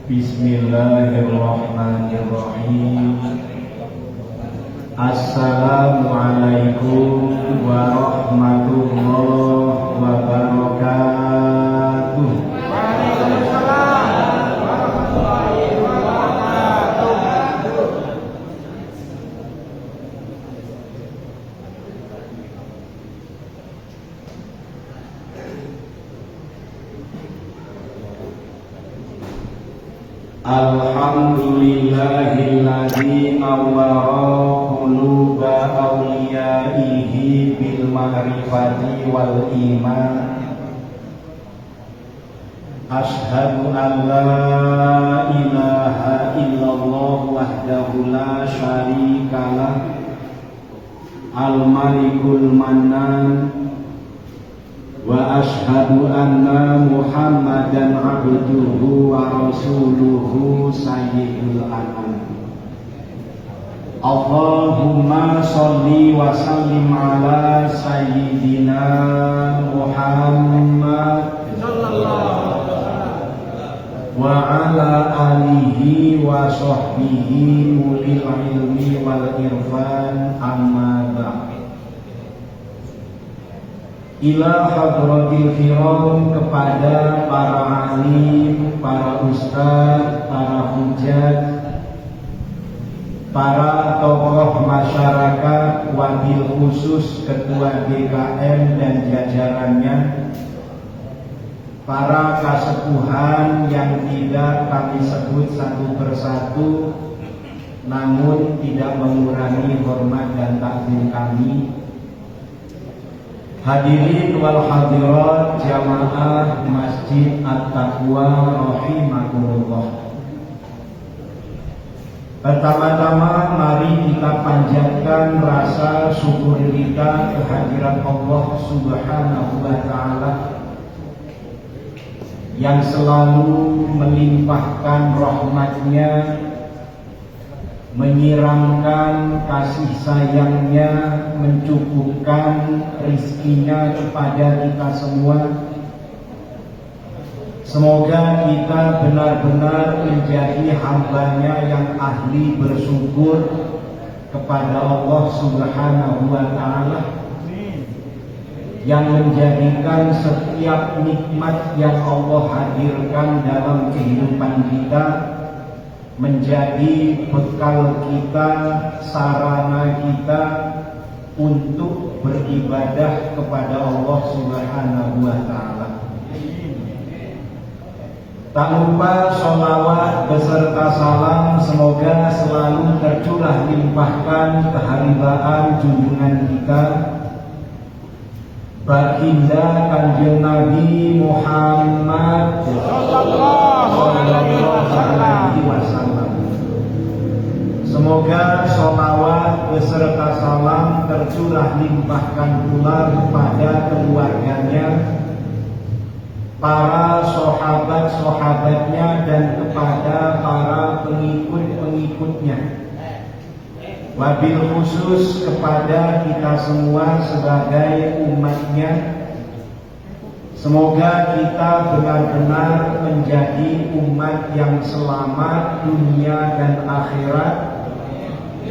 Bismillahirrahmanirrahim. Assalamualaikum warahmatullahi wabarakatuh. Alhamdulillahilladzi nawwara quluba awliyaihi bil ma'rifati wal iman. Asyhadu an la ilaha illallah wahdahu la syarikalah al-malikul mannan wa asyhadu anna Muhammadan abduhu wa rasuluhu sayyidul anam. Allahumma sholli wa sallim ala sayyidina Muhammad wa ala alihi wa sahbihi ulil ilmi wal irfan, amma ba'd. Ila hadratil kiram, kepada para alim, para ustaz, para hujat, para tokoh masyarakat, wabil khusus ketua DKM dan jajarannya, para kasepuhan yang tidak kami sebut satu persatu, namun tidak mengurangi hormat dan takdim kami. Hadirin wal hadirat jamaah Masjid At-Taqwa rahimakumullah. Pertama-tama mari kita panjatkan rasa syukur kita kehadiran Allah Subhanahu wa taala yang selalu melimpahkan rahmatnya, menyiramkan kasih sayangnya, mencukupkan rizkinya kepada kita semua. Semoga kita benar-benar menjadi hambanya yang ahli bersyukur kepada Allah Subhanahu wa ta'ala, yang menjadikan setiap nikmat yang Allah hadirkan dalam kehidupan kita menjadi bekal kita, sarana kita untuk beribadah kepada Allah Subhanahu wa ta'ala. Tak lupa sholawat beserta salam semoga selalu tercurah limpahkan keharibaan junjungan kita Baginda Kanjeng Nabi Muhammad sallallahu alaihi wasallam. Semoga sholawat beserta salam tercurah limpahkan pula kepada keluarganya, para sahabat-sahabatnya, dan kepada para pengikut-pengikutnya. Wabil khusus kepada kita semua sebagai umatnya. Semoga kita benar-benar menjadi umat yang selamat dunia dan akhirat,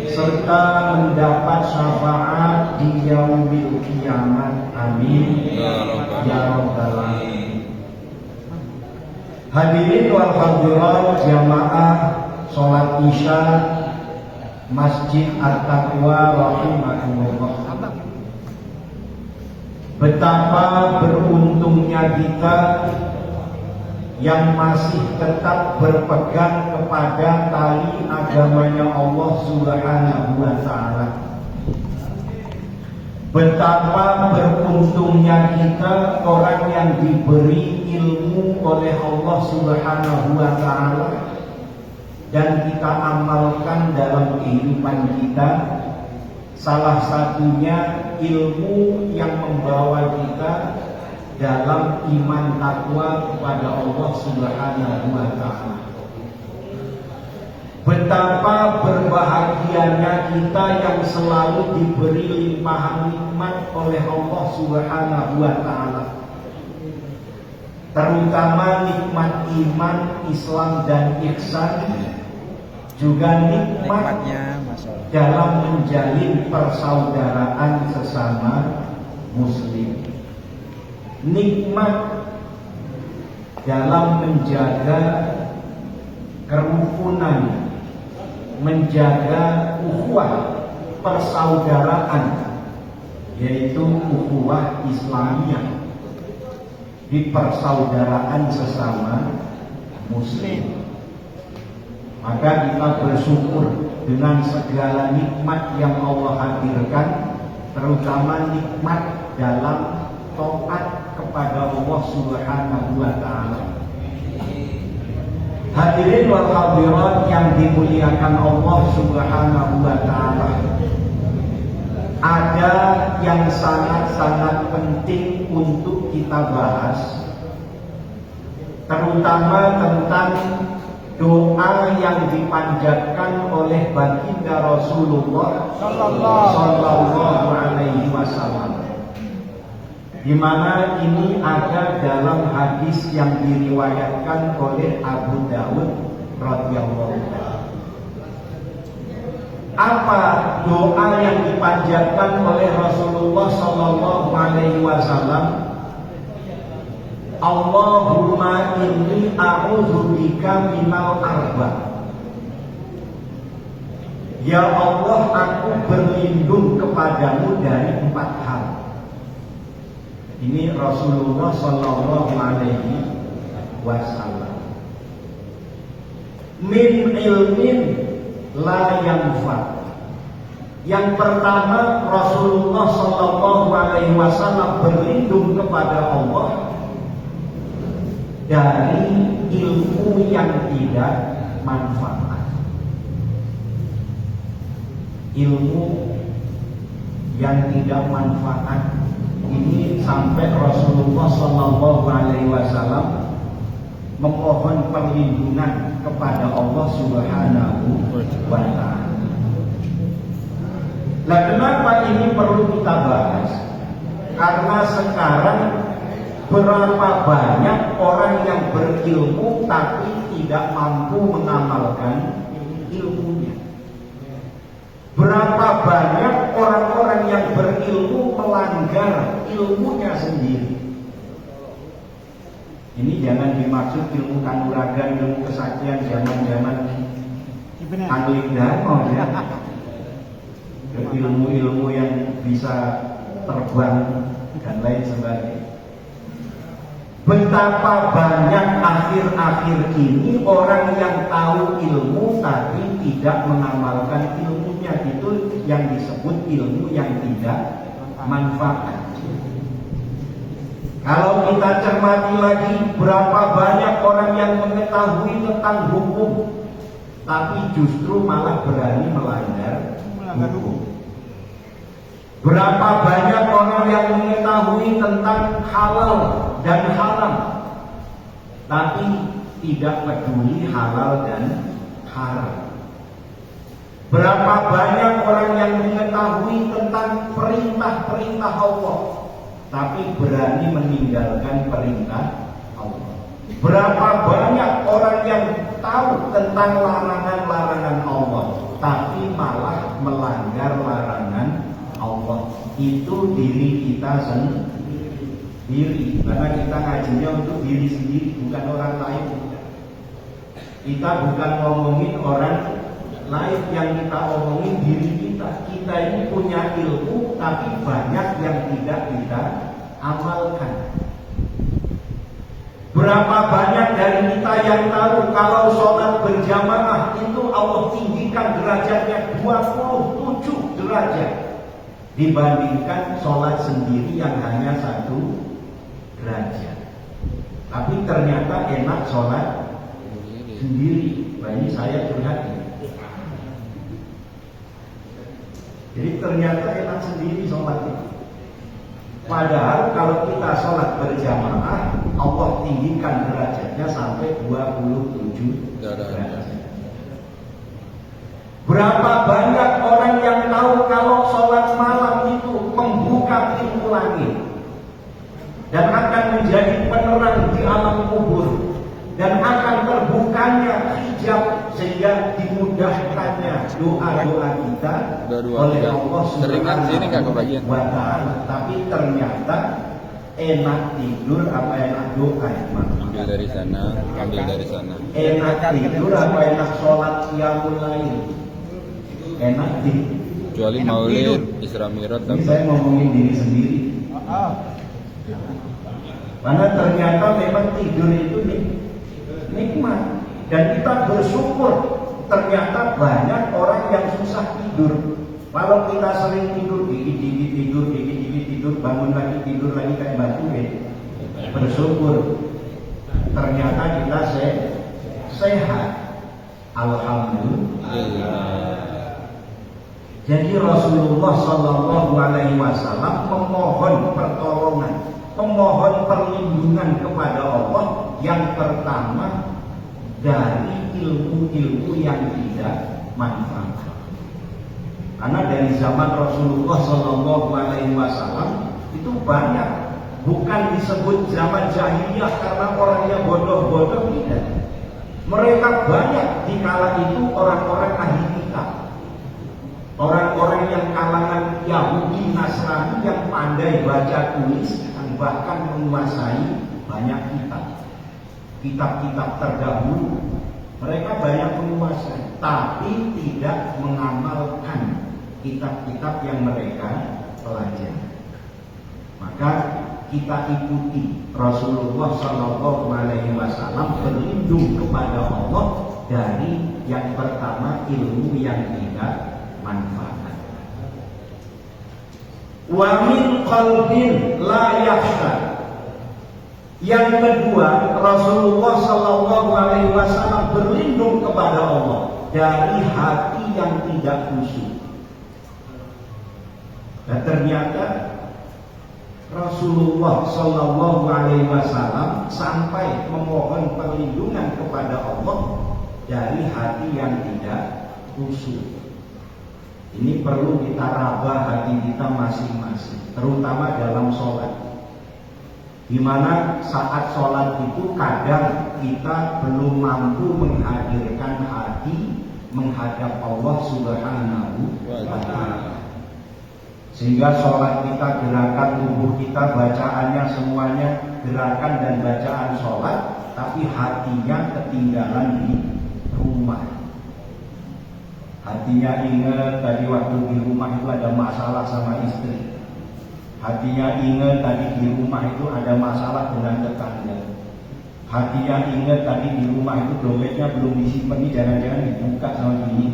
serta mendapat syafaat di yaumil kiamat. Amin ya rabbal alamin. Hadirin wal hadirat jamaah sholat isya Masjid At-Taqwa rahimakumullah. Betapa beruntungnya kita yang masih tetap berpegang kepada tali agamanya Allah Subhanahu wa ta'ala. Betapa beruntungnya kita orang yang diberi ilmu oleh Allah Subhanahu wa ta'ala dan kita amalkan dalam kehidupan kita. Salah satunya ilmu yang membawa kita dalam iman takwa kepada Allah Subhanahu wa ta'ala. Betapa berbahagianya kita yang selalu diberi limpahan nikmat oleh Allah Subhanahu wa ta'ala. terutama nikmat iman, Islam dan ihsan, juga nikmat dalam menjalin persaudaraan sesama muslim, nikmat dalam menjaga kerukunan, menjaga ukhuwah persaudaraan, yaitu ukhuwah Islamiyah, di persaudaraan sesama muslim. Maka kita bersyukur dengan segala nikmat yang Allah hadirkan, terutama nikmat dalam taat kepada Allah Subhanahu wa taala. Hadirin wal hadirat yang dimuliakan Allah Subhanahu wa taala, ada yang sangat-sangat penting untuk kita bahas, terutama tentang doa yang dipanjatkan oleh baginda Rasulullah Sallallahu Alaihi Wasallam, di mana ini ada dalam hadis yang diriwayatkan oleh Abu Dawud radhiyallahu anhu. Apa doa yang dipanjatkan oleh Rasulullah Sallallahu Alaihi Wasallam? Allahumma inni a'udzubika minal arba. Ya Allah, aku berlindung kepadamu dari 4 hal. Ini Rasulullah Sallallahu Alaihi Wasallam. Min ilmin la yanfa. Yang pertama, Rasulullah Sallallahu Alaihi Wasallam berlindung kepada Allah dari ilmu yang tidak manfaat. Ilmu yang tidak manfaat ini sampai Rasulullah Sallallahu Alaihi Wasallam memohon perlindungan kepada Allah Subhanahu wa taala. Nah, kenapa ini perlu kita bahas? Karena sekarang berapa banyak orang yang berilmu tapi tidak mampu mengamalkan ilmunya. Berapa banyak orang-orang yang berilmu melanggar ilmunya sendiri. Ini jangan dimaksud ilmu kanuragan, ilmu kesaktian zaman-zaman Anglik Dano ya. Ilmu-ilmu yang bisa terbang dan lain sebagainya. Betapa banyak akhir-akhir ini orang yang tahu ilmu tapi tidak mengamalkan ilmunya. Itu yang disebut ilmu yang tidak manfaat. Kalau kita cermati lagi, berapa banyak orang yang mengetahui tentang hukum tapi justru malah berani melanggar hukum. Berapa banyak orang yang mengetahui tentang halal dan haram tapi tidak peduli halal dan haram. Berapa banyak orang yang mengetahui tentang perintah-perintah Allah tapi berani meninggalkan perintah Allah. Berapa banyak orang yang tahu tentang larangan-larangan Allah tapi malah melanggar larangan Allah. Itu diri kita sendiri, karena kita ngajinya untuk diri sendiri, bukan orang lain. Kita bukan ngomongin orang lain, yang kita omongin diri kita. Kita ini punya ilmu tapi banyak yang tidak kita amalkan. Berapa banyak dari kita yang tahu kalau sholat berjamaah itu Allah tinggikan derajatnya 27 derajat dibandingkan sholat sendiri yang hanya 1 derajat. Tapi ternyata enak sholat sendiri. Nah, ini saya curhat. Jadi ternyata enak sendiri sholatnya. Padahal kalau kita sholat berjamaah, Allah tinggikan derajatnya sampai 27 derajat. Berapa banyak orang yang tahu kalau sholat malam itu membuka pintu langit dan akan menjadi penerang di alam diturunkannya hijab sehingga dimudahkannya doa-doa kita oleh Allah Subhanahu wa Ta'ala. Tapi ternyata enak tidur apa enak doa? Ambil dari sana. Enak tidur apa enak sholat qiyamul lail? Enak tidur. Kecuali maulid, Isra Mi'raj. Ini saya ngomongin diri sendiri. Karena ternyata memang tidur itu nikmat. Dan kita bersyukur ternyata banyak orang yang susah tidur. Kalau kita sering tidur, dikit-dikit tidur, bangun lagi tidur lagi kayak batu bersyukur. Ternyata kita sehat. Alhamdulillah. Jadi Rasulullah Shallallahu Alaihi Wasallam memohon pertolongan, memohon perlindungan kepada Allah yang pertama dari ilmu-ilmu yang tidak manfaat. Karena dari zaman Rasulullah Shallallahu Alaihi Wasallam itu banyak, bukan disebut zaman jahiliyah karena orangnya bodoh-bodoh tidak. Mereka banyak di kala itu orang-orang ahli kitab. Orang-orang yang kalangan Yahudi Nasrani yang pandai baca tulis dan bahkan menguasai banyak kitab-kitab terdahulu. Mereka banyak menguasai, tapi tidak mengamalkan kitab-kitab yang mereka pelajari. Maka kita ikuti Rasulullah Shallallahu Alaihi Wasallam berlindung kepada Allah dari yang pertama ilmu yang tidak manfaat. Wa min qalbin la yakhsha. Yang kedua, Rasulullah Shallallahu Alaihi Wasallam berlindung kepada Allah dari hati yang tidak khusyuk. Dan ternyata Rasulullah Shallallahu Alaihi Wasallam sampai memohon perlindungan kepada Allah dari hati yang tidak khusyuk. Ini perlu kita raba hati kita masing-masing, terutama dalam sholat. Di mana saat sholat itu kadang kita belum mampu menghadirkan hati menghadap Allah Subhanahu wa Ta'ala. Sehingga sholat kita, gerakan tubuh kita, bacaannya semuanya gerakan dan bacaan sholat, tapi hatinya ketinggalan di rumah. Hatinya ingat tadi waktu di rumah itu ada masalah sama istri. Hatinya ingat tadi di rumah itu ada masalah dengan tetangga. Hatinya ingat tadi di rumah itu dompetnya belum disimpan, ini jangan-jangan dibuka sama gini.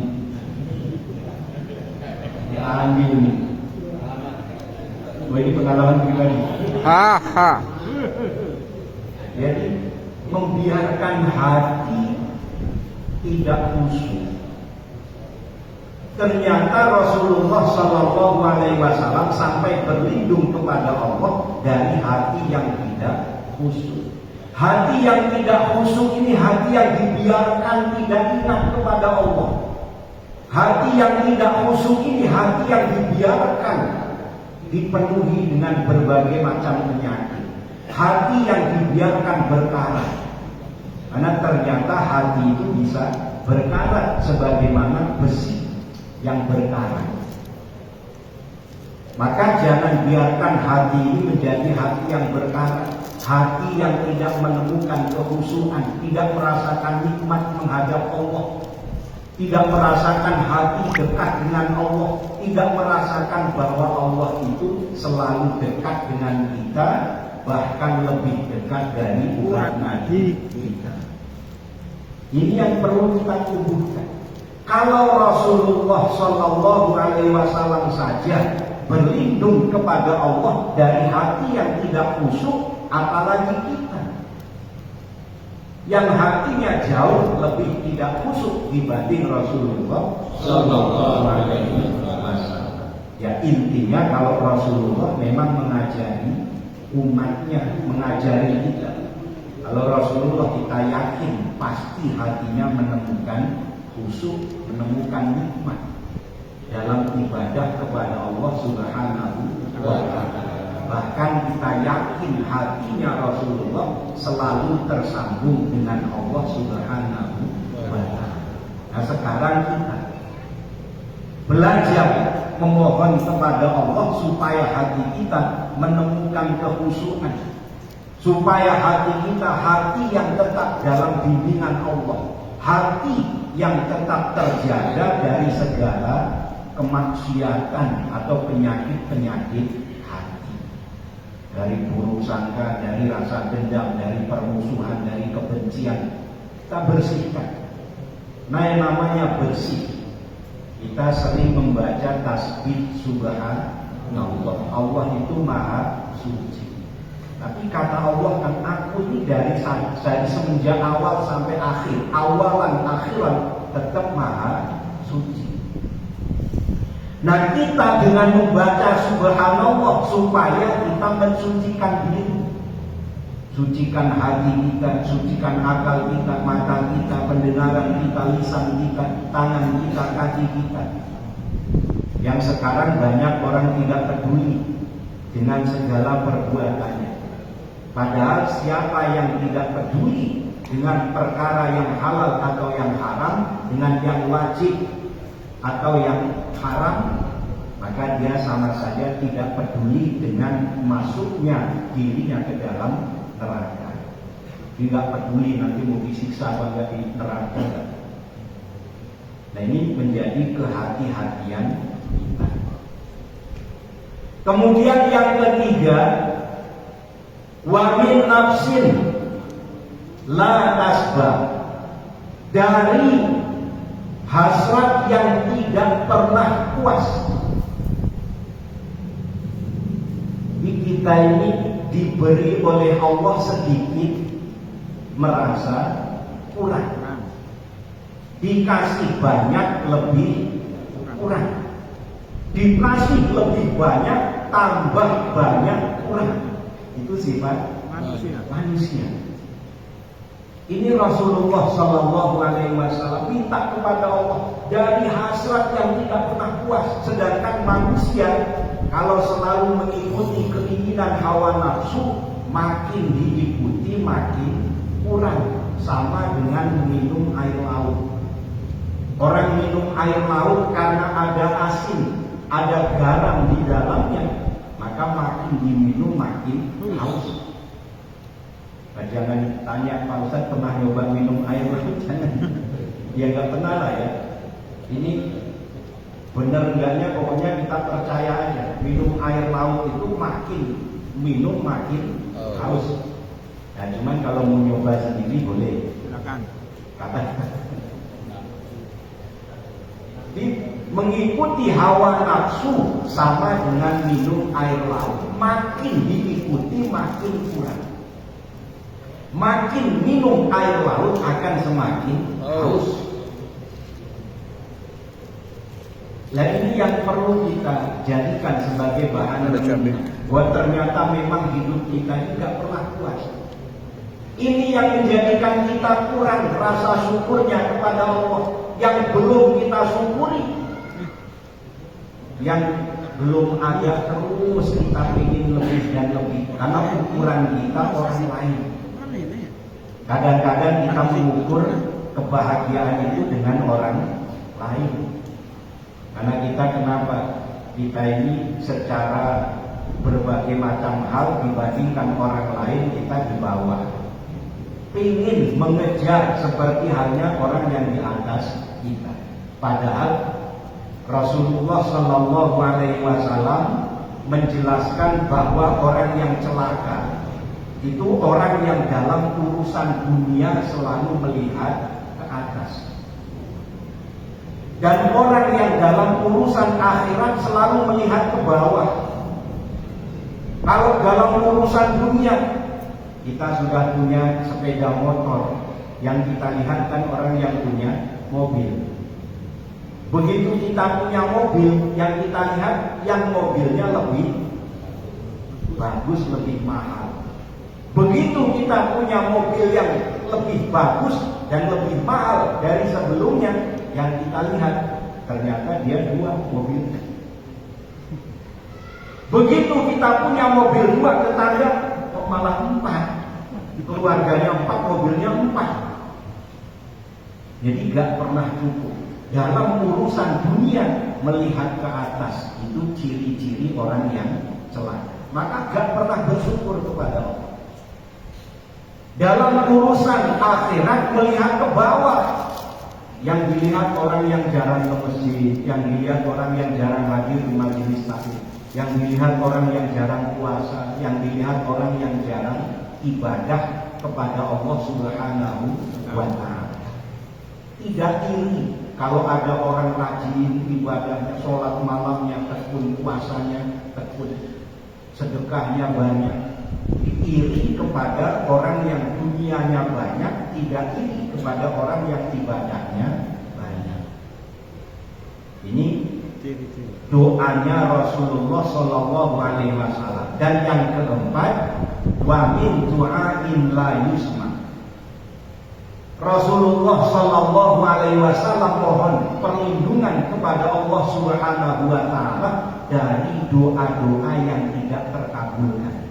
Diambil nih. Ini pengalaman pribadi. Jadi membiarkan hati tidak khusyuk. Ternyata Rasulullah Shallallahu Alaihi Wasallam sampai berlindung kepada Allah dari hati yang tidak khusyuk. Hati yang tidak khusyuk ini hati yang dibiarkan tidak ingat kepada Allah. Hati yang tidak khusyuk ini hati yang dibiarkan dipenuhi dengan berbagai macam penyakit. Hati yang dibiarkan berkarat. Karena ternyata hati itu bisa berkarat sebagaimana besi yang berkarat. Maka jangan biarkan hati ini menjadi hati yang berkarat, hati yang tidak menemukan kekhusyuan, tidak merasakan nikmat menghadap Allah, tidak merasakan hati dekat dengan Allah, tidak merasakan bahwa Allah itu selalu dekat dengan kita, bahkan lebih dekat dari urat nadi kita. Ini yang perlu kita tumbuhkan. Kalau Rasulullah Shallallahu Alaihi Wasallam saja berlindung kepada Allah dari hati yang tidak khusyuk, apalagi kita yang hatinya jauh lebih tidak khusyuk dibanding Rasulullah Shallallahu Alaihi Wasallam. Ya intinya kalau Rasulullah memang mengajari umatnya, mengajari kita. Kalau Rasulullah kita yakin pasti hatinya menemukan khusyuk, menemukan nikmat dalam ibadah kepada Allah Subhanahu wa Ta'ala. Bahkan kita yakin hatinya Rasulullah selalu tersambung dengan Allah Subhanahu Nah sekarang kita belajar memohon kepada Allah supaya hati kita menemukan kekhusyuan, supaya hati kita hati yang tetap dalam bimbingan Allah, hati yang tetap terjaga dari segala kemaksiatan atau penyakit-penyakit hati, dari buruk sangka, dari rasa dendam, dari permusuhan, dari kebencian. Kita bersihkan. Nah yang namanya bersih, kita sering membaca tasbih subhanallah. Allah itu maha suci. Tapi kata Allah kan, aku ini dari semenjak awal sampai akhir, awalan akhiran tetap maha suci. Nah kita dengan membaca subhanallah supaya kita mensucikan diri, sucikan hati kita, sucikan akal kita, mata kita, pendengaran kita, lisan kita, tangan kita, kaki kita. Yang sekarang banyak orang tidak peduli dengan segala perbuatannya. Padahal siapa yang tidak peduli dengan perkara yang halal atau yang haram, dengan yang wajib atau yang haram, maka dia sama saja tidak peduli dengan masuknya dirinya ke dalam neraka. Tidak peduli nanti mau disiksa apa enggak di neraka. Nah ini menjadi kehati-hatian kita. Kemudian yang ketiga, wa min nafsin la tasbah, dari hasrat yang tidak pernah puas. Di kita ini diberi oleh Allah sedikit merasa kurang, dikasih banyak lebih kurang, dikasih lebih banyak tambah banyak kurang. Itu sifat manusia. Ini Rasulullah Shallallahu Alaihi Wasallam minta kepada Allah dari hasrat yang tidak pernah puas. Sedangkan manusia kalau selalu mengikuti keinginan hawa nafsu, makin diikuti makin kurang. Sama dengan minum air laut. Orang minum air laut karena ada asin, ada garam di dalamnya, maka makin diminum makin haus. Nah, jangan tanya Pak Ustadz pernah nyoba minum air laut, jangan. Ya nggak pernah lah ya. Ini bener enggaknya pokoknya kita percaya aja. Minum air laut itu makin minum makin haus. Nah cuman kalau mau nyoba sendiri boleh. Silakan. Mengikuti hawa nafsu sama dengan minum air laut. Makin diikuti makin kurang. Makin minum air laut akan semakin haus. Nah ini yang perlu kita jadikan sebagai bahan bahwa ternyata memang hidup kita ini tidak pernah puas. Ini yang menjadikan kita kurang rasa syukurnya kepada Allah. Yang belum kita syukuri, yang belum ada, terus kita ingin lebih dan lebih karena ukuran kita orang lain. Kadang-kadang kita mengukur kebahagiaan itu dengan orang lain. Karena kita kenapa? Kita ini secara berbagai macam hal dibandingkan orang lain kita di bawah. Ingin mengejar seperti halnya orang yang di atas kita. Padahal Rasulullah Shallallahu Alaihi Wasallam menjelaskan bahwa orang yang celaka itu orang yang dalam urusan dunia selalu melihat ke atas, dan orang yang dalam urusan akhirat selalu melihat ke bawah. Kalau dalam urusan dunia, kita sudah punya sepeda motor, yang kita lihat kan orang yang punya mobil. Begitu kita punya mobil, yang kita lihat yang mobilnya lebih bagus, lebih mahal. Begitu kita punya mobil yang lebih bagus dan lebih mahal dari sebelumnya, yang kita lihat ternyata dia dua mobilnya. Begitu kita punya mobil dua, kita lihat kok malah empat. Keluarganya empat, mobilnya empat. Jadi gak pernah cukup. Dalam urusan dunia melihat ke atas itu ciri-ciri orang yang celaka. Maka gak pernah bersyukur kepada Allah. Dalam urusan akhirat melihat ke bawah, yang dilihat orang yang jarang ke masjid, yang dilihat orang yang jarang hadir di majelis taklim, yang dilihat orang yang jarang puasa, yang dilihat orang yang jarang ibadah kepada Allah Subhanahu wa Ta'ala. Tidak iri kalau ada orang rajin ibadahnya, sholat malamnya tekun, puasanya tekun, sedekahnya banyak. Iri kepada orang yang dunianya banyak, tidak iri kepada orang yang ibadahnya banyak. Ini doanya Rasulullah Shallallahu Alaihi Wasallam. Dan yang keempat, wa min du'ain la yusma. Rasulullah Shallallahu Alaihi Wasallam mohon perlindungan kepada Allah Subhanahu Wa Taala dari doa-doa yang tidak terkabulkan.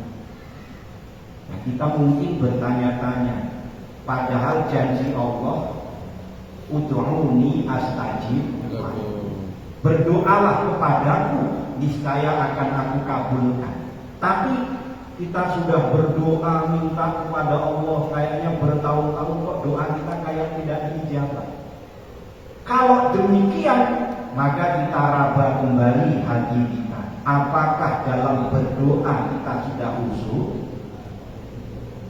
Nah, kita mungkin bertanya-tanya, padahal janji Allah, ud'uni astajib, berdoalah kepadaku, niscaya akan aku kabulkan. Tapi kita sudah berdoa minta kepada Allah kayaknya bertahun-tahun, kok doa kita kayak tidak dijawab. Kalau demikian, maka kita raba kembali hati kita. Apakah dalam berdoa kita sudah khusyuk?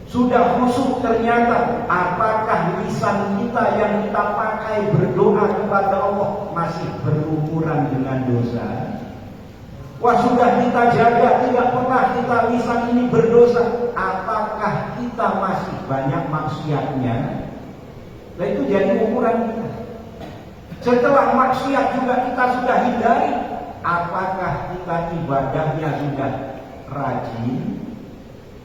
Sudah khusyuk ternyata, apakah lisan kita yang kita pakai berdoa kepada Allah masih berumuran dengan dosa? Wah, sudah kita jaga, tidak pernah kita lisan ini berdosa. Apakah kita masih banyak maksiatnya? Nah, itu jadi ukuran kita. Setelah maksiat juga kita sudah hindari, apakah kita ibadahnya sudah rajin?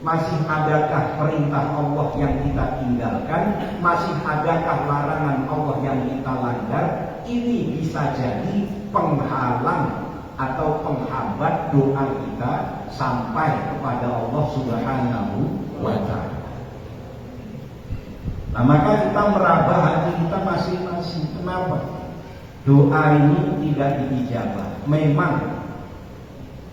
Masih adakah perintah Allah yang kita tinggalkan? Masih adakah larangan Allah yang kita langgar? Ini bisa jadi penghalang atau penghambat doa kita sampai kepada Allah Subhanahu wa Ta'ala. Nah, maka kita meraba hati kita masing-masing. Kenapa? Doa ini tidak diijabah. Memang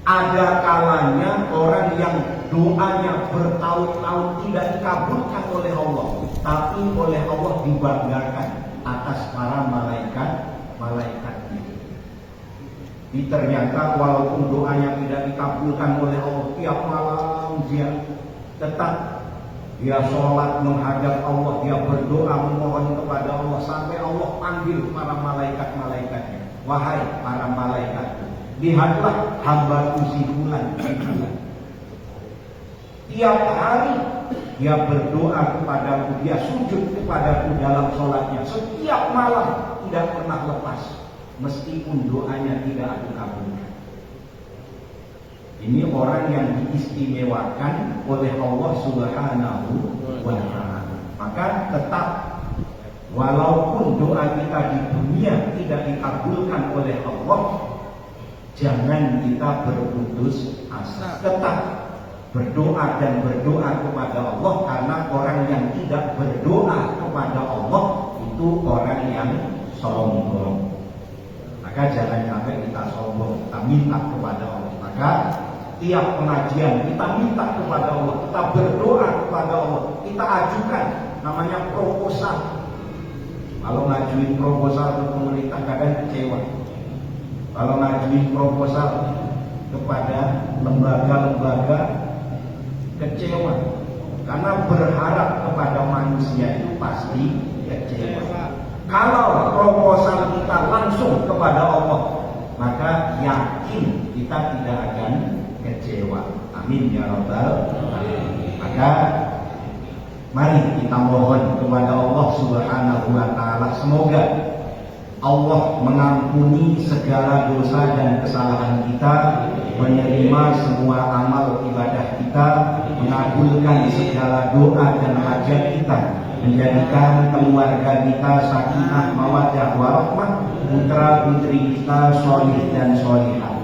ada kalanya orang yang doanya bertahun-tahun tidak dikabulkan oleh Allah, tapi oleh Allah dibanggakan atas para malaikat-malaikatnya. Ternyata walaupun doanya tidak dikabulkan oleh Allah, tiap malam dia tetap sholat menghadap Allah, dia berdoa memohon kepada Allah sampai Allah panggil para malaikat-malaikatnya. Wahai para malaikat, lihatlah hambaku si fulan. Tiap hari dia berdoa kepadaku, dia sujud kepadaku dalam sholatnya. Setiap malam tidak pernah lepas, meskipun doanya tidak aku kabulkan. Ini orang yang diistimewakan oleh Allah Subhanahu wa Ta'ala. Maka tetap, walaupun doa kita di dunia tidak dikabulkan oleh Allah, jangan kita berputus asa. Tetap berdoa dan berdoa kepada Allah, karena orang yang tidak berdoa kepada Allah itu orang yang sombong. Maka jangan sampai kita sombong, kita minta kepada Allah. Maka tiap pengajian kita minta kepada Allah, kita berdoa kepada Allah, kita ajukan namanya proposal. Kalau ngajuin proposal ke pemerintah kadang kecewa. Kalau ngajuin proposal kepada lembaga-lembaga kecewa, karena berharap kepada manusia itu pasti kecewa. Kalau proposal kita langsung kepada Allah, maka yakin kita tidak akan kecewa. Amin ya rabbal alamin. Maka mari kita mohon kepada Allah Subhanahu wa Ta'ala, semoga Allah mengampuni segala dosa dan kesalahan kita, menerima semua amal ibadah kita, mengabulkan segala doa dan hajat kita, menjadikan keluarga kita sakinah mawaddah warahmah, putra putri kita sholih dan sholihah.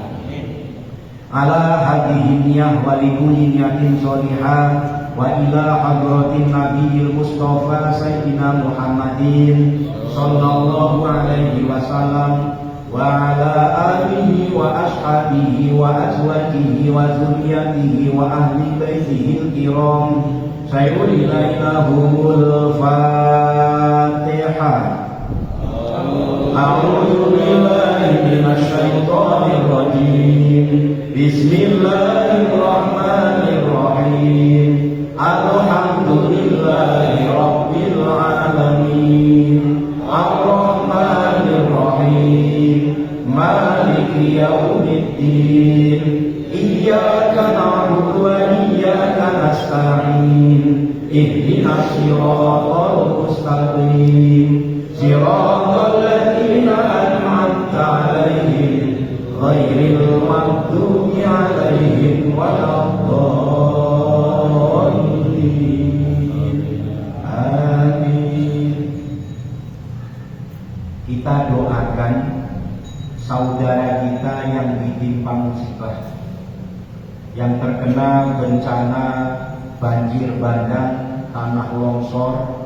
Ala hadhihi niyah wa likulli niyatin sholihah wa ila hadratin nabiyil mustafa sayyidina Muhammadin sallallahu alaihi wasallam wa ala alihi wa ashabihi wa azwajihi wa dzurriyyatihi wa ahli baitihi al-kiram sayyidina ilahumul Fatihah. A'udzu billahi minasy syaithanir rajim. Bismillahirrahmanirrahim. Alhamdulillahi rabbil alamin. Ar-Rahmanir Rahim. Maliki yaumiddin. Iyyaka na'budu wa iyyaka nasta'in. Ihdinas siratal mustaqim. Siratal ladzina an'amta 'alaihim ghairil maghdubi 'alaihim waladdallin. Amin. Kita doakan saudara kita yang ditimpa musibah, yang terkena bencana banjir bandang, tanah longsor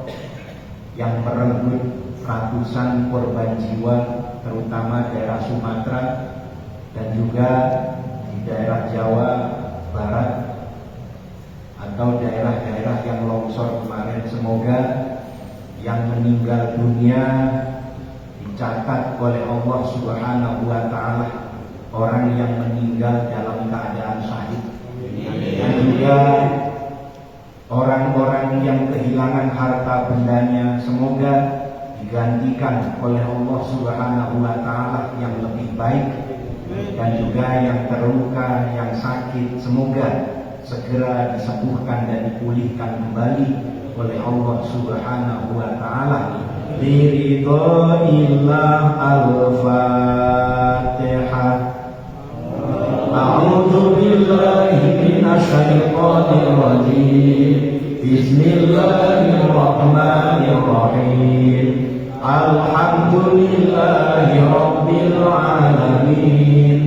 yang merenggut ratusan korban jiwa, terutama daerah Sumatera dan juga di daerah Jawa Barat atau daerah-daerah yang longsor kemarin. Semoga yang meninggal dunia dicatat oleh Allah Subhanahu wa Ta'ala orang yang meninggal dalam keadaan syahid, dan juga orang-orang yang kehilangan harta bendanya semoga digantikan oleh Allah Subhanahu wa Ta'ala yang lebih baik, dan juga yang terluka, yang sakit semoga segera disembuhkan dan dipulihkan kembali oleh Allah Subhanahu wa Ta'ala. Biridhoillah. Al-Fatihah. A'udzu billahi minasy syaithanir rajim. Bismillahirrahmanirrahim. Alhamdulillahi rabbil alamin.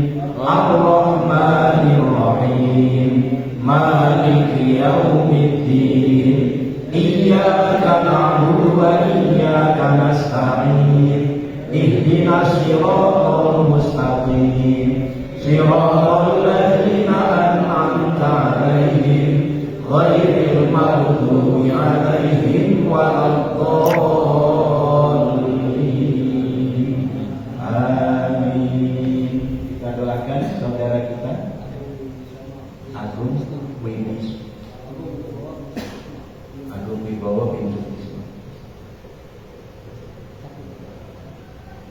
Ar-Rahmanir Rahim. Maliki yaumiddin. Iyyaka na'budu wa iyyaka nasta'in. Ihdinas siratal mustaqim. Siratal ladzina an'amta 'alaihim ghairil maghdubi 'alaihim waladdallin. Amin. Kita doakan saudara kita Agung Wibowo bin Sukisma.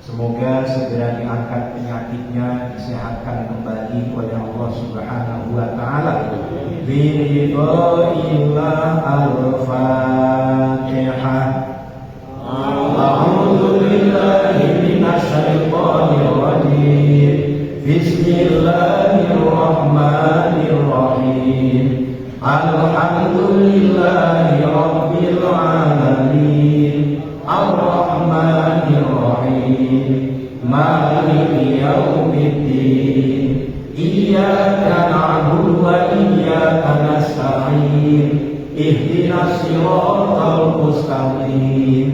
Semoga segera diangkat penyakitnya, disehatkan kembali oleh Allah Subhanahu wa Ta'ala. Biridhoillah. Al-Fatihah. A'udzu billahi minasy syaithanir rajim. Bismillahirrahmanirrahim. Alhamdulillahi rabbil alamin. Ar-Rahmanir Rahim. Maliki yaumiddin. Iyyaka na'budu wa iyyaka nasta'in. Ihdinas siratal mustaqim.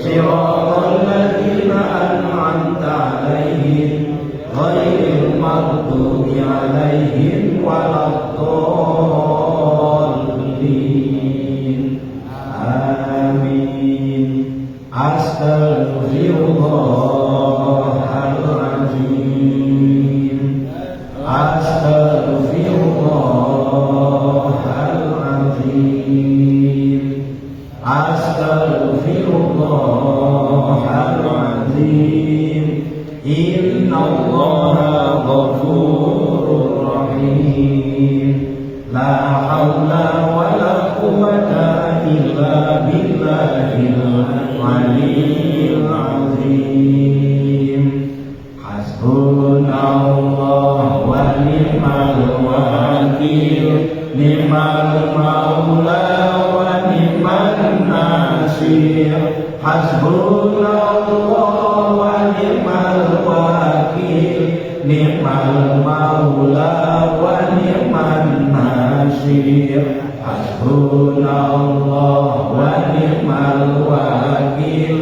Siratal ladzina an'amta 'alaihim ghairil maghdubi 'alaihim waladdallin. Amin. Astaghfirullahaladzim. Astaghfirullahaladzim. Astaghfirullahaladzim. Innallaha ghafurur rahim. La haula wa la quwwata illa billahil aliyyil azim. Hasbunallah wa ni'mal wakil. Ni'mal maula wa ni'man nasir. Hasbunallah wa ni'mal wakil. Ni'mal maula wa ni'man nasir. nasir. Hasbunallah wa ni'mal wakil,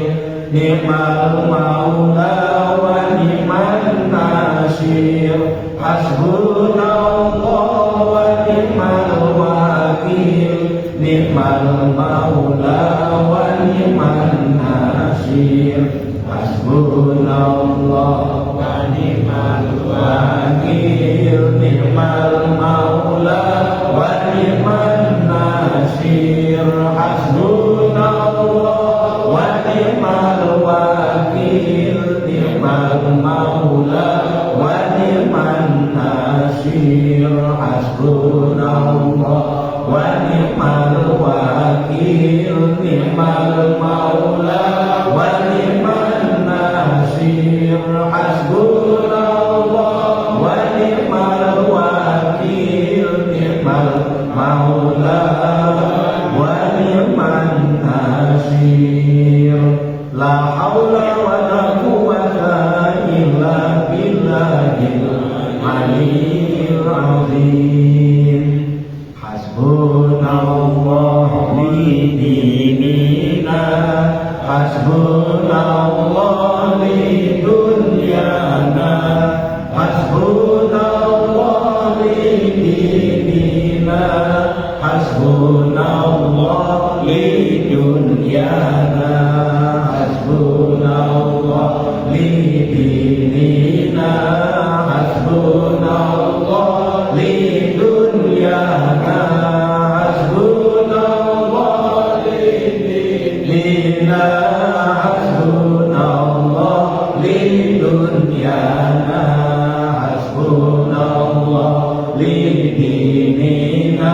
ni'mal maula wa ni'man nasir. Hasbunallah wa ni'mal wakil, ni'mal maula wa ni'man nasir. Hasbunallah wa ni'mal wakil, ni'mal maula wa ni'man nasir. Hasbunallah wa ni'mal wakil, ni'mal maula wa ni'man nasir. Hasbunallah wa ni'mal wakil, ni'mal maula wa ni'man nasir. Hasbunallah wa ni'mal wakil, ni'mal maula wa ni'man nasir. La haula wa la quwwata illa billahil aliyyil azim. Hasbunallah li dinina, hasbunallah li dunyana, hasbunallah li dinina, hasbunallah li dunyana, hasbunallah li dinina, hasbunallah li dunyana, hasbunallah li dinina, hasbunallah li dunyana, hasbunallah li dinina,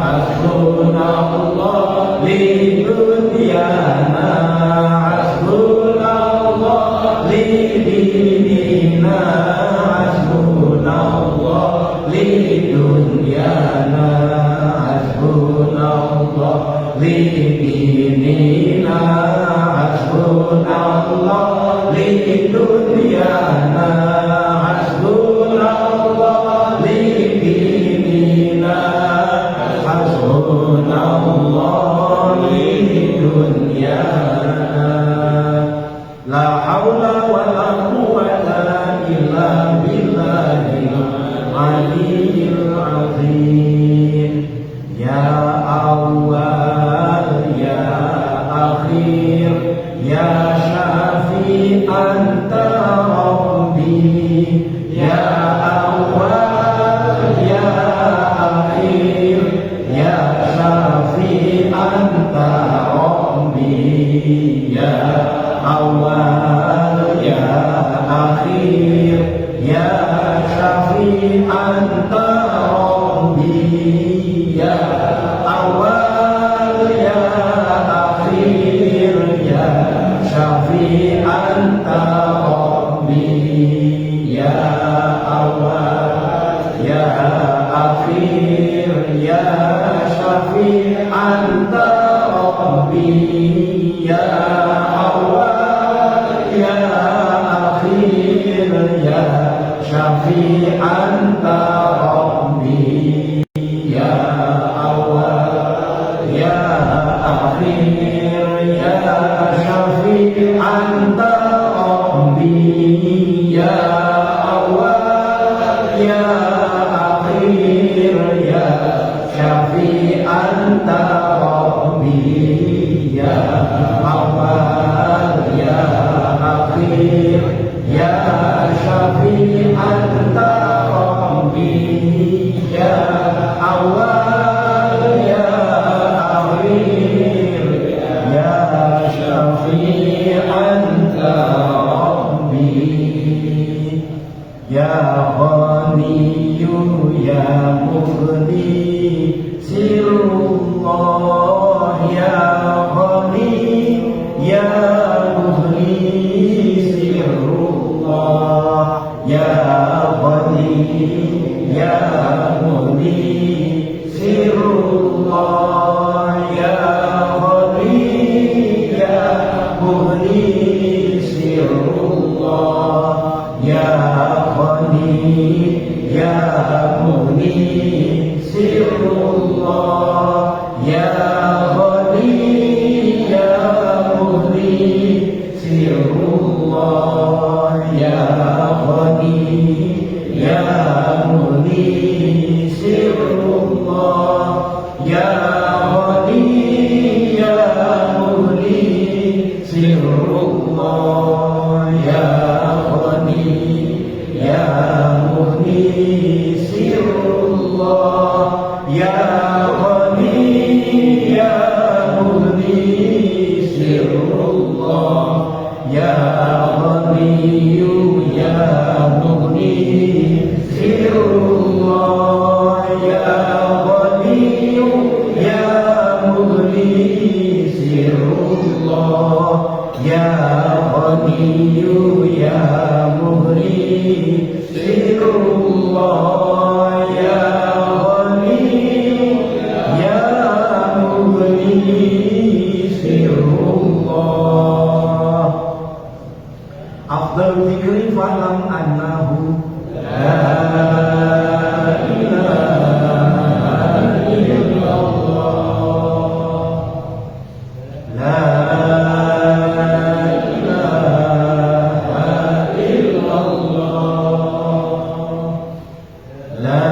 hasbunallah li dunyana, hasbunallah li dinina, hasbunallah li dunyana, hasbunallah li dinina, hasbunallah li dunyana, hasbunallah li dinina, hasbunallah li dunyana. La haula wa la quwwata illa billahil aliyyil azim. Ya awwal ya akhir ya syafi anta rabbi. Ya awwal ya akhir ya syafi anta rabbi. Ya awal ya akhir ya syafi anta rabbi. Ya awal ya akhir ya syafi anta rabbi. Ya awal ya akhir ya syafi anta rabbi. Ya syafi anta rabbi. Ya awal ya akhir ya syafi anta rabbi. Ya awal ya akhir ya syafi anta rabbi. Ya awal ya akhir ya syafi anta rabbi. Ya awal ya akhir ya syafi anta sirrullah ya ghani ya mughni sirrullah ya ghani ya mughni sirrullah ya ghani ya mughni sirrullah ya ghani ya mughni sirrullah ya ghani ya mughni sirrullah ya ghani ya mughni sirrullah. Afdal dzikri falam annahu la ilaha illallah la ilaha illallah la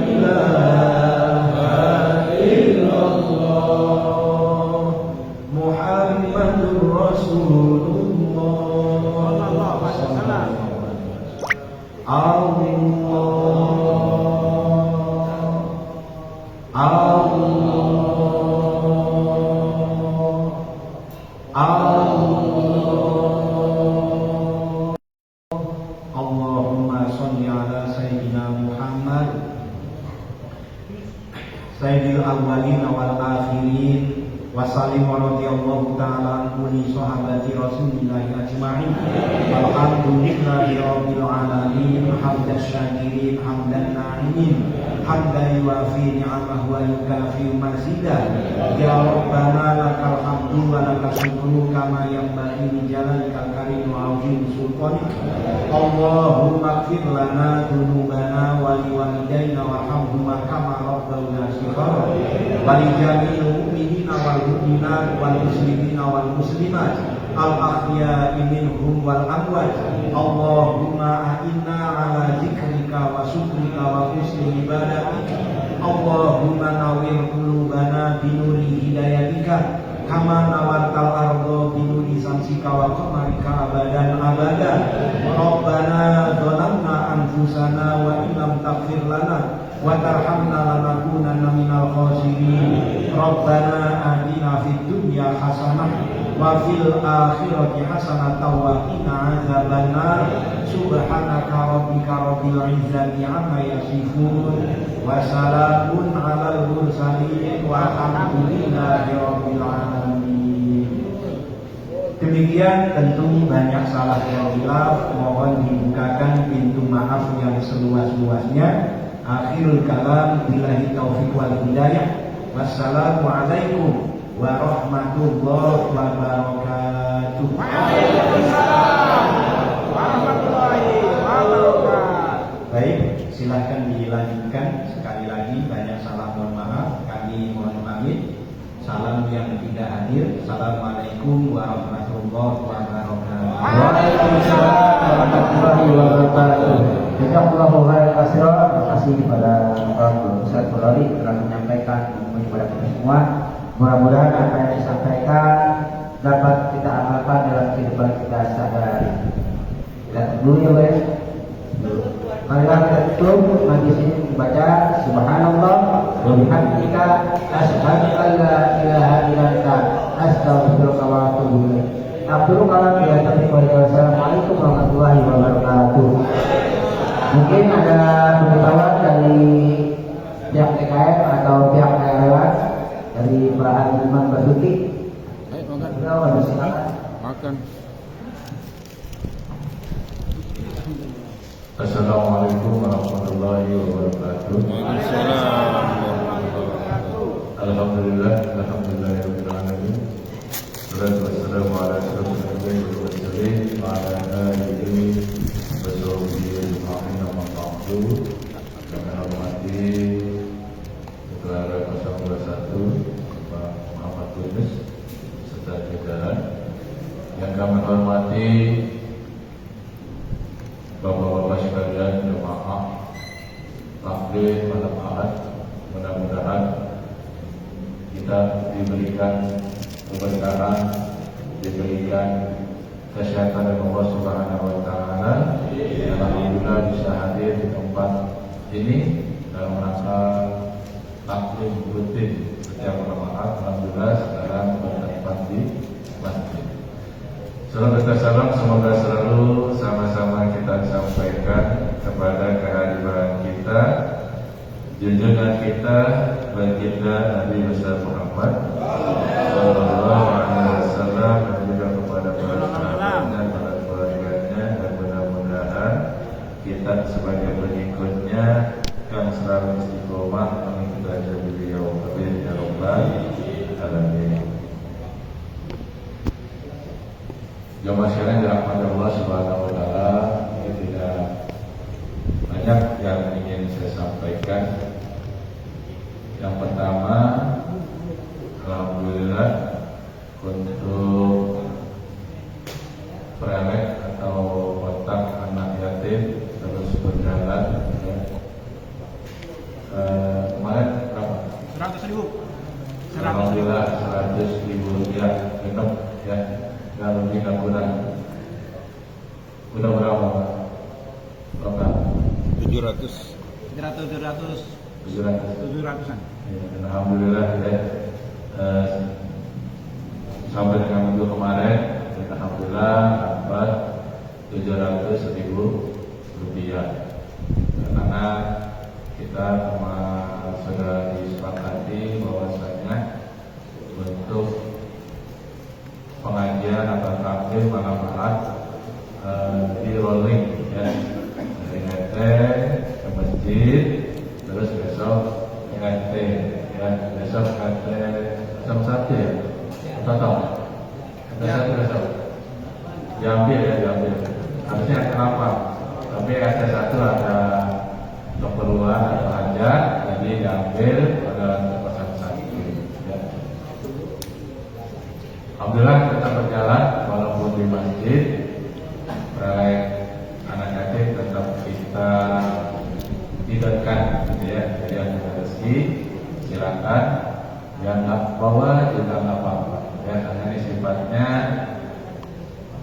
ilaha illallah Muhammadur Rasulullah Allahumma sholli ala sayyidina Muhammad sayyidil awwalin wal akhirin wa sallim wa radhiyallahu ta'ala an kulli sahabati rasulillahi ajma'in walhamdulillahi rabbil alamin hamdan syakirin hamdan na'imin hamdan yuafi ni'amahu wa yukafi mazidah ya rabbana lakal hamdu wa lakal syukru kama yanbaghi li jalalika karim wa azim sultanik Allahumma ighfir lana dhunubana wa liwalidayna warhamhuma kama rabbawna shighara wa li jami'il mu'minina wal mu'minat wal muslimina wal muslimat al ahya'i minhum wal amwat Allahumma a'inna ala zikrika wa syukrika wa husni ibadatik Allahumma nawwir qulubana binuri hidayatika kama nawartal ardo binuri samsika wa qamarika abadan abadan Rabbana dhalamna anfusana wa illam taghfir lana wa tarhamna lanakunanna minal khasirin Rabbana atina fid dunya hasanah wa fil akhirati hasanatan wa qina adzabannar subhanaka rabbika rabbil izzati amma yasifun wa salamun alal mursalin walhamdulillahi rabbil alamin. Demikian tentu banyak salah yang hilaf, mohon dibukakan pintu maaf yang seluas-luasnya. Akhirul kalam billahi taufiq wal hidayah. Wassalamualaikum warahmatullahi wabarakatuh. Waalaikumsalam warahmatullahi wabarakatuh. Baik, silahkan dilanjutkan. Sekali lagi banyak salah, mohon maaf. Kami mohon pamit. Salam yang tidak hadir. Assalamualaikum warahmatullahi wabarakatuh. Waalaikumsalam warahmatullahi wabarakatuh. Jazakallahu khairan katsiran. Terima kasih kepada Bapak Ustaz Polri telah menyampaikan ilmu kepada kita semua. Mudah-mudahan apa yang disampaikan dapat kita amalkan dalam kehidupan kita sehari-hari. Kita dulu ya, guys. Marilah kita tutup majlis ini membaca Subhanallah wa bihamdika asyhadu an la ilaha illa anta astaghfiruka wa atubu ilaik. Akhirul kalam ya taufiq wal hidayah. Assalamualaikum warahmatullahi wabarakatuh. Mungkin ada pemberitahuan dari pihak TKM atau pihak relawan dari Pak Hajiman Basuki. Ayo makan. Beliau silakan. Makan. Assalamualaikum warahmatullahi wabarakatuh. Waalaikumsalam warahmatullahi wabarakatuh. Alhamdulillahirabbil alamin. Wassalatu wassalamu ala asyrofil anbiya'i wal mursalin wa ala alihi wa sahbihi ajma'in amma ba'du. Kami hormati Ketua 021 Bapak Muhammad Yunus serta jajaran. Yang kami hormati Bapak-bapak sekalian, jemaah taklim malam Ahad, mudah-mudahan kita diberikan keberkahan, diberikan kesehatan dari Allah Subhanahu wa taala. Alhamdulillah bisa hadir di tempat ini dalam rangka taklim rutin setiap ramadan. Alhamdulillah sekarang bertempat di masjid. Salam, semoga selalu sama-sama kita sampaikan kepada kehadiran kita, junjungan kita, baginda Nabi besar Muhammad Sallallahu Alaihi Wasallam, dan juga kepada para sahabatnya, para keluarganya, dan mudah-mudahan kita sebagai pengikutnya yang selalu istiqomah mengikuti beliau. Amin ya rabbal alamin. Jamaah sekalian dirahmati Allah Subhanahu wa taala, ini tidak banyak yang ingin saya sampaikan. Yang pertama, alhamdulillah untuk prelek atau kotak anak yatim terus berjalan. Kemarin berapa? 100.000. Alhamdulillah 100.000 ya, genep ya. Nggak lebih nggak kurang. Udah berapa? Berapa? 700. 700-an. Ya, alhamdulillah ya. Sampai dengan minggu kemarin, alhamdulillah dapat 700.000 rupiah. Karena kita sudah disepakati bahwasanya untuk pengajian atau taklim malam Ahad di rolling ya, dari RT ke masjid, terus besok ke RT ya, besok RT jam 1 ya, atau besok diambil ya, diambil harusnya kenapa, tapi RT 1 ada keperluan atau hajat, jadi diambil pada tempat 1 ya. Alhamdulillah tetap berjalan walaupun di masjid, proyek anak yatim tetap kita tidurkan, gitu ya. Jadi yang punya rezeki silakan, yang nggak bawa juga nggak apa-apa. Ya, karena ini sifatnya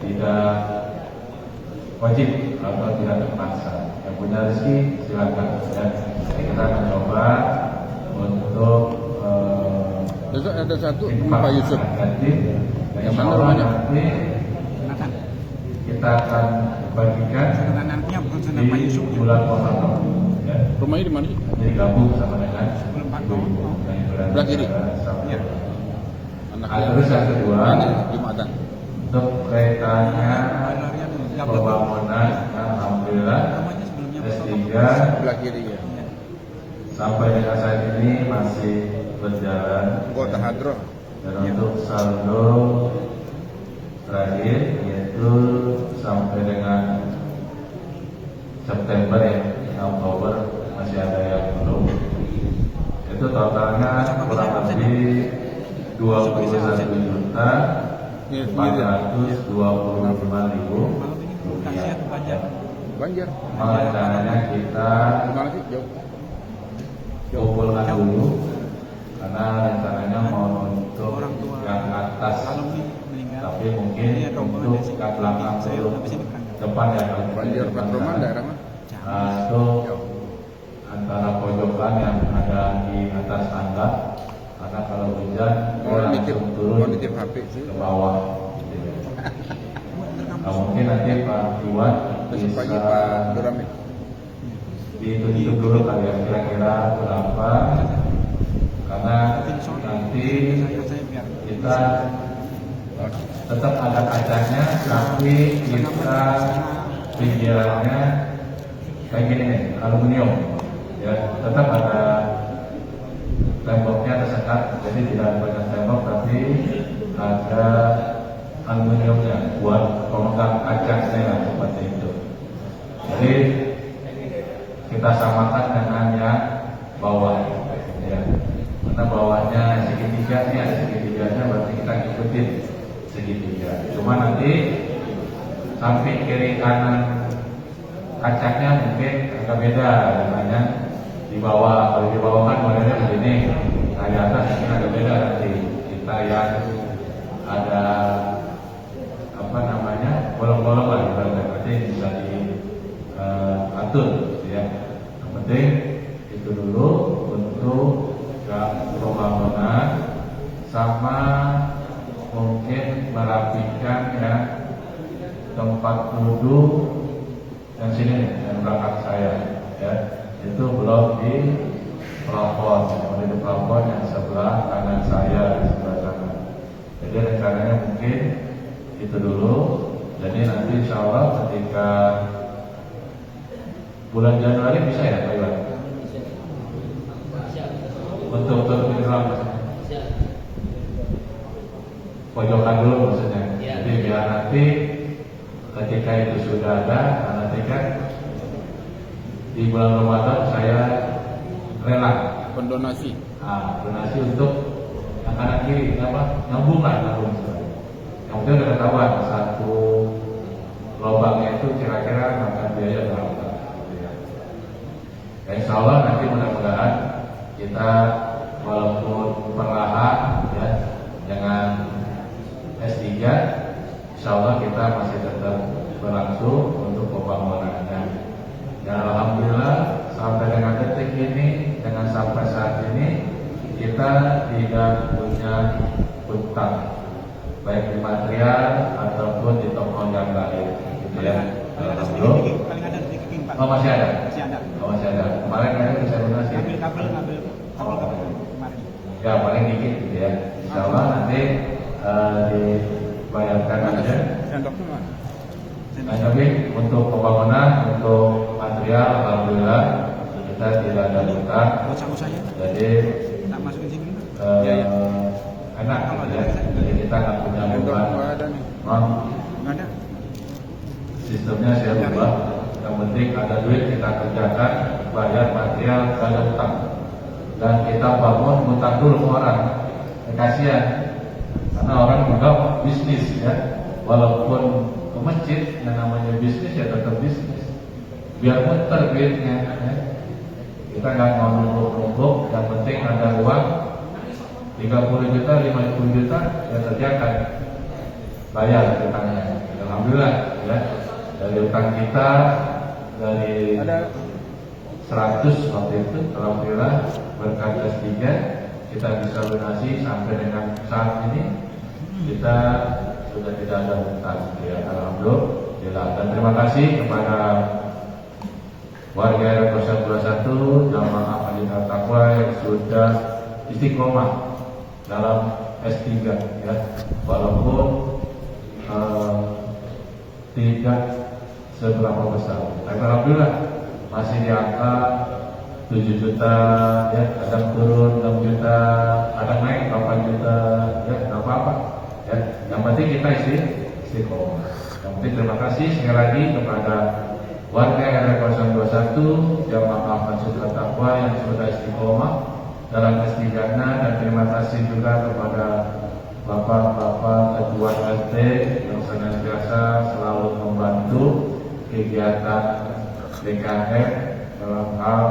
tidak wajib atau tidak terpaksa. Yang punya rezeki silakan. Ya. Jadi kita mencoba untuk Besok ada satu Pak Yusuf. Yang mana rumahnya? Nanti kita akan bagikan Nantinya bukan senang Pak di Yusuf. bulan Ramadan. Ya. Rumahnya di mana sih? Jadi gabung sama dengan Sebelum Pak ibu-ibu yang berada Sebelah kiri? Ya. Anaknya. Terus yang kedua, Ini Jumatan. untuk kaitannya pembangunan, alhamdulillah S3 Sebelah kiri ya. sampai dengan saat ini masih berjalan. Kota Hadroh. Dan untuk saldo terakhir yaitu sampai dengan September ya, Oktober masih ada yang belum. Itu totalnya kurang lebih 21.425.000 rupiah. Banjar. Rencananya kita Gimana sih? Jauh. kumpulkan dulu karena rencananya mau untuk yang atas, tapi mungkin untuk yang belakang dulu, depan ya, Banjar Patroman daerah mana? itu antara pojokan yang ada di atas tangga, karena kalau hujan langsung turun nitip HP sih. ke bawah. Nah, mungkin nanti Pak Iwan Besok pagi bisa Pak Durami. ditunjuk dulu kali ya kira-kira berapa, karena nanti kita tetap ada kacanya, tapi kita pinggirannya kayak gini nih, aluminium ya, tetap ada temboknya tersekat, jadi tidak banyak tembok tapi ada aluminiumnya buat pemegang kacanya seperti itu. Jadi kita samakan dengan yang bawah ya, karena bawahnya segitiga nih, ada segitiganya, berarti kita ikutin segitiga. Cuma nanti samping kiri kanan kacanya mungkin agak beda dengan yang di bawah. Kalau di bawah kan modelnya begini, nah di atas mungkin agak beda nanti kita yang ada apa namanya bolong-bolong lah, berarti bisa diatur gitu ya. Yang penting itu dulu untuk pembangunan sama mungkin merapikan ya tempat duduk yang sini nih, yang belakang saya ya, itu belum di plafon, di plafon yang sebelah kanan saya di sebelah sana. Jadi rencananya mungkin itu dulu. Jadi nanti insya Allah ketika bulan Januari bisa ya Pak Iwan? Untuk mineral pojokan dulu maksudnya. Jadi biar nanti ketika itu sudah ada, nanti kan di bulan Ramadan saya rela Pendonasi. donasi untuk yang kanan kiri apa nyambung. Yang penting udah ketahuan satu lubangnya itu kira-kira makan biaya berapa. Ya, insya Allah nanti mudah-mudahan kita walaupun perlahan ya dengan S3, insya Allah kita masih tetap berlangsung untuk pembangunannya. Dan alhamdulillah sampai dengan detik ini, dengan sampai saat ini kita tidak punya hutang, baik di material ataupun di toko yang lain, gitu ya. Paling ada sedikit Pak. Oh masih ada? Masih ada. Oh masih ada. Kemarin kan bisa lunasi. Ambil kabel kemarin. Ya paling dikit gitu ya. Insya Allah nanti dibayarkan aja. Sendoknya mana? Nah, tapi untuk pembangunan, untuk material, alhamdulillah kita tidak ada hutang. Usah-usahnya Jadi tak masukin sini. enak gitu ya. Jadi kita nggak punya Sendok beban. nggak ada nih. Enggak ada. Sistemnya saya ubah. Yang penting ada duit kita kerjakan, bayar material, gak ada hutang. Dan kita bangun hutang dulu ke orang. Kasihan. Karena orang juga bisnis ya. Walaupun ke masjid yang namanya bisnis ya tetap bisnis. Biar muter duitnya ya. Kita nggak mau numpuk-numpuk, yang penting ada uang 30 juta, 50 juta ya kerjakan. Bayar hutangnya. Alhamdulillah ya. Dari utang kita dari 100 waktu itu, alhamdulillah berkat S3 kita bisa lunasi sampai dengan saat ini kita sudah tidak ada hutang ya, alhamdulillah. Dan terima kasih kepada warga RW 021 jamaah Majelis Taqwa yang sudah istiqomah dalam S3 ya, walaupun tidak seberapa besar. Tapi alhamdulillah masih di angka 7 juta ya, kadang turun 6 juta, kadang naik 8 juta ya, nggak apa-apa ya. Yang penting kita istiqomah. Yang penting terima kasih sekali lagi kepada warga RW 021 jamaah Majelis Taqwa yang sudah istiqomah dalam S3-nya, dan terima kasih juga kepada Bapak-bapak ketua RT yang senantiasa selalu membantu kegiatan DKM dalam hal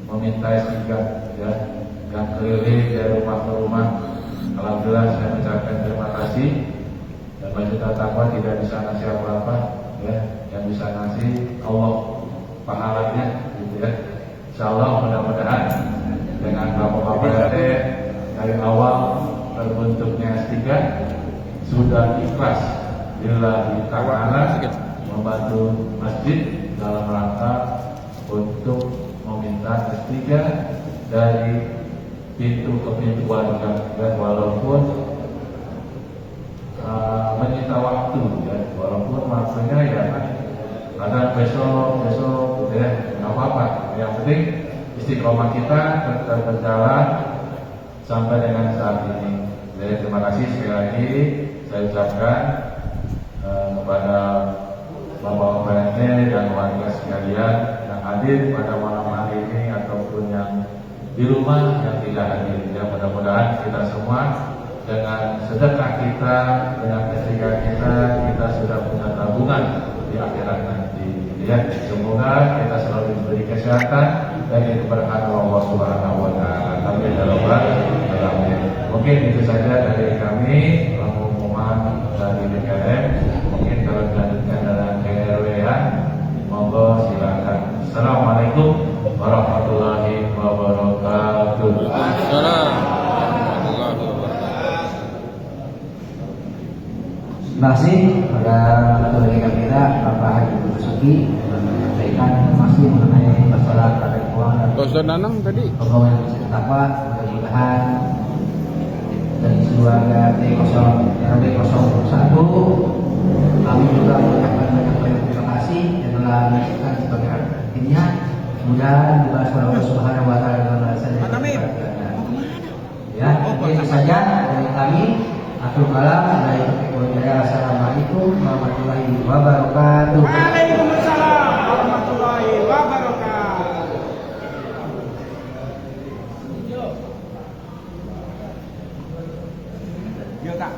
meminta S3 ya, yang keliling dari rumah ke rumah. Alhamdulillah saya mengucapkan terima kasih, dan Majelis Taqwa tidak bisa ngasih apa-apa ya, yang bisa ngasih Allah pahalanya gitu ya. Insyaallah mudah-mudahan dengan Bapak-bapak RT dari awal terbentuknya S3 sudah ikhlas lillahi ta'ala membantu masjid dalam rangka untuk meminta S3 dari pintu ke pintu warga, dan walaupun menyita waktu ya, walaupun waktunya ya ada besok gitu ya, nggak apa-apa. Yang penting istiqomah kita tetap berjalan sampai dengan saat ini. Jadi terima kasih sekali lagi saya ucapkan kepada Bapak RT dan warga sekalian yang hadir pada malam hari ini ataupun yang di rumah yang tidak hadir. Ya, mudah-mudahan kita semua dengan sedekah kita, dengan kesedihan kita sudah punya tabungan di akhirat nanti. Ya, semoga kita selalu diberi kesehatan dan keberkahan Allah Subhanahu wa taala. Amin ya rabbal alamin. Mungkin itu saja dari kami, pengumuman dari DKM. Mungkin kalau dilanjutkan dalam KRW-an, monggo silakan. Assalamualaikum warahmatullahi wabarakatuh. Waalaikumsalam warahmatullahi wabarakatuh. Terima kasih kepada Ketua DKM Bapak Haji Basuki yang menyampaikan informasi mengenai masalah terkait keuangan dan Ustaz Nanang tadi pegawai yang takwa. Mudah-mudahan dari keluarga T0RW01 kami juga mengucapkan banyak terima kasih yang telah menyaksikan sebagai timnya. Mudah-mudahan dibahas oleh Allah Subhanahu Wa Taala dengan alasan yang berkenan. Ya, itu saja dari kami. Atur kalam dari Ketua Jaya. Assalamualaikum warahmatullahi wabarakatuh. Waalaikumsalam warahmatullahi wabarakatuh. Yo, Kak.